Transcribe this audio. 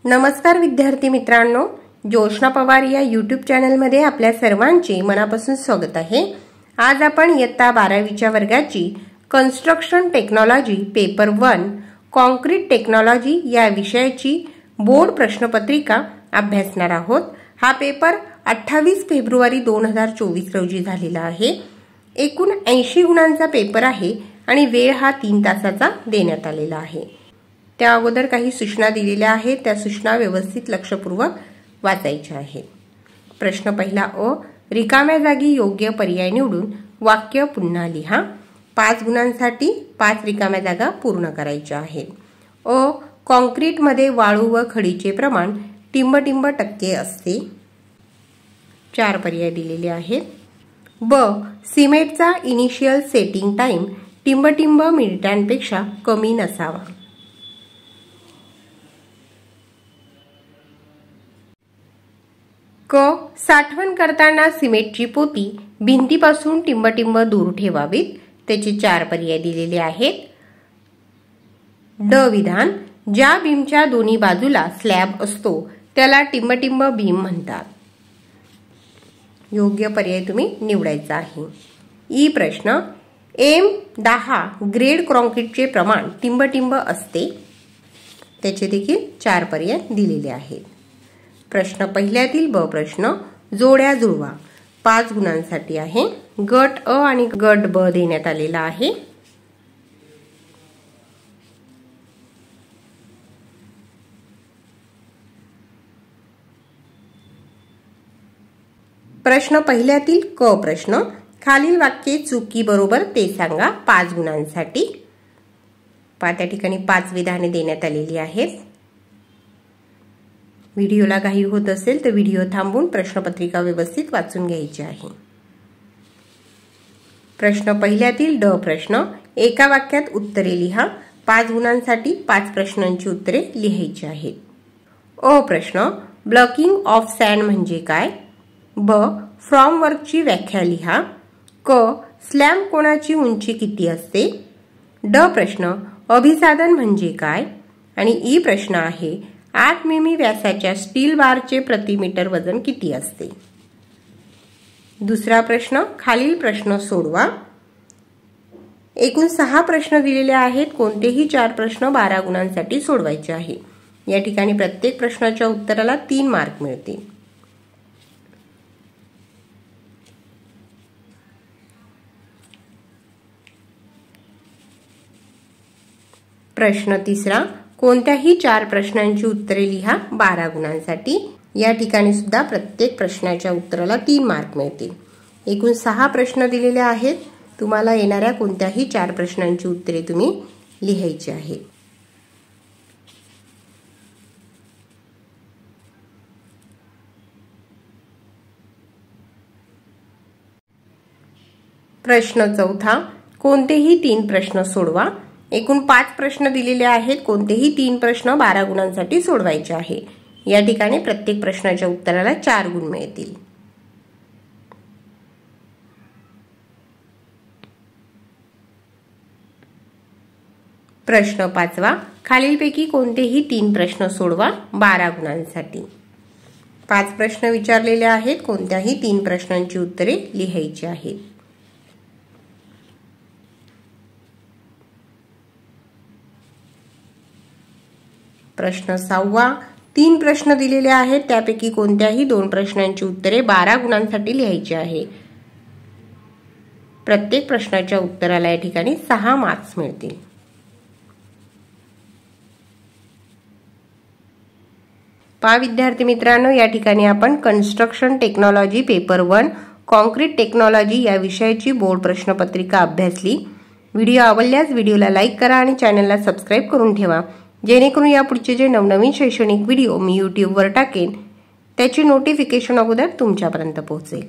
नमस्कार विद्यार्थी मित्रांनो, जोशना पवार या यूट्यूब चॅनलमध्ये आपल्या सर्वांचे मनापासून स्वागत आहे। आज आपण इयत्ता 12वीच्या वर्गाची construction technology paper 1 concrete technology या विषयाची बोर्ड प्रश्नपत्रिका अभ्यासणार आहोत। हा पेपर 28 फेब्रुवारी 2024 रोजी झालेला आहे। एकूण 80 गुणांचा पेपर आहे आणि वेळ हा 3 तासाचा देण्यात आलेला आहे। त्या अगोदर काही सूचना दिलेल्या आहेत, त्या सूचना व्यवस्थित लक्षपूर्वक वाचायच्या आहेत। प्रश्न पहिला अ, रिकाम्या जागी योग्य पर्याय निवडून वाक्य पुन्हा लिहा। 5 गुणांसाठी 5 रिकाम्या जागा पूर्ण करायच्या आहेत। अ, कॉन्क्रीटमध्ये वाळू व खडीचे प्रमाण टिंब टक्के असते। 4 पर्याय दिलेले आहेत। ब, सिमेंटचा इनिशियल सेटिंग टाइम टिंब मिनिटांपेक्षा कमी नसावा। क, साठवण करताना सिमेंटची पोती भिंतीपासून टिंब दूर ठेवावीत। त्याचे 4 पर्याय दिलेले आहेत। ड विधान, ज्या बीमच्या दोन्ही बाजूला स्लॅब असतो त्याला टिंब बीम म्हणतात। योग्य पर्याय तुम्ही निवडायचा आहे। ई प्रश्न, M10 ग्रेड कॉन्क्रीटचे प्रमाण टिंब असते। त्याचे देखील 4 पर्याय दिलेले आहेत। प्रश्न पहिल्यातील ब प्रश्न, जोड्या जुळवा। 5 गुणांसाठी आहे। गट अ आणि गट ब देण्यात आलेला आहे। प्रश्न पहिल्यातील क प्रश्न, खालील वाक्ये चुकी बरोबर ते सांगा। 5 गुणांसाठी त्या ठिकाणी 5 विधाने देण्यात आलेली आहेत। व्हिडिओला घाई होत असेल तर व्हिडिओ थांबवून प्रश्नपत्रिका व्यवस्थित वाचून घ्यायची आहे। प्रश्न पहिल्यातील ड प्रश्न, एका वाक्यात उत्तरे लिहा। 5 गुणांसाठी 5 प्रश्नांची उत्तरे लिहायची आहेत। अ प्रश्न, ब्लॉकिंग ऑफ सँड म्हणजे काय? ब, फ्रॉमवर्कची व्याख्या लिहा। क, स्लॅब कोणाची उंची किती असते? ड प्रश्न, अभिसाधन म्हणजे काय? आणि ई प्रश्न आहे, 8 मिमी व्यासाच्या स्टील बारचे प्रति मीटर वजन किती असते? दुसरा प्रश्न, खालील प्रश्न सोडवा। एकूण 6 प्रश्न दिलेले आहेत। कोणतेही 4 प्रश्न 12 गुणांसाठी सोडवायचे आहे। या ठिकाणी प्रत्येक प्रश्नाच्या उत्तराला 3 मार्क मिळतील। प्रश्न तिसरा, कोणत्याही 4 प्रश्नांची उत्तरे लिहा 12 गुणांसाठी। या ठिकाणी सुद्धा प्रत्येक प्रश्नाच्या उत्तराला 3 मार्क मिळतील। एकूण 6 प्रश्न दिलेले आहेत। तुम्हाला येणाऱ्या कोणत्याही 4 प्रश्नांची उत्तरे तुम्ही लिहायची आहेत। प्रश्न चौथा, कोणतेही 3 प्रश्न सोडवा। एकूण 5 प्रश्न दिलेले आहेत। कोणतेही 3 प्रश्न 12 गुणांसाठी सोडवायचे आहे। या ठिकाणी प्रत्येक प्रश्नाच्या उत्तराला 4 गुण मिळतील। प्रश्न 5वा, खालीलपैकी कोणतेही 3 प्रश्न सोडवा 12 गुणांसाठी। 5 प्रश्न विचारलेले आहेत। कोणत्याही 3 प्रश्नांची उत्तरे लिहायची आहेत। प्रश्न 6वा, 3 प्रश्न दिलेले आहेत। त्यापैकी कोणत्याही 2 प्रश्नांची उत्तरे 12 गुणांसाठी लिहायची आहे। प्रत्येक प्रश्नाच्या उत्तराला या ठिकाणी 6 मार्क्स मिळतील। विद्यार्थी मित्रांनो, या ठिकाणी आपण construction technology paper 1 concrete technology या विषयाची बोर्ड प्रश्नपत्रिका अभ्यासली। व्हिडिओ आवडल्यास व्हिडिओला लाईक करा आणि चॅनलला सबस्क्राईब करून ठेवा, जेणेकरून यापुढचे जे नवनवीन शैक्षणिक व्हिडिओ मी यूट्यूबवर टाकेन त्याची नोटिफिकेशन अगोदर तुमच्यापर्यंत पोहोचेल।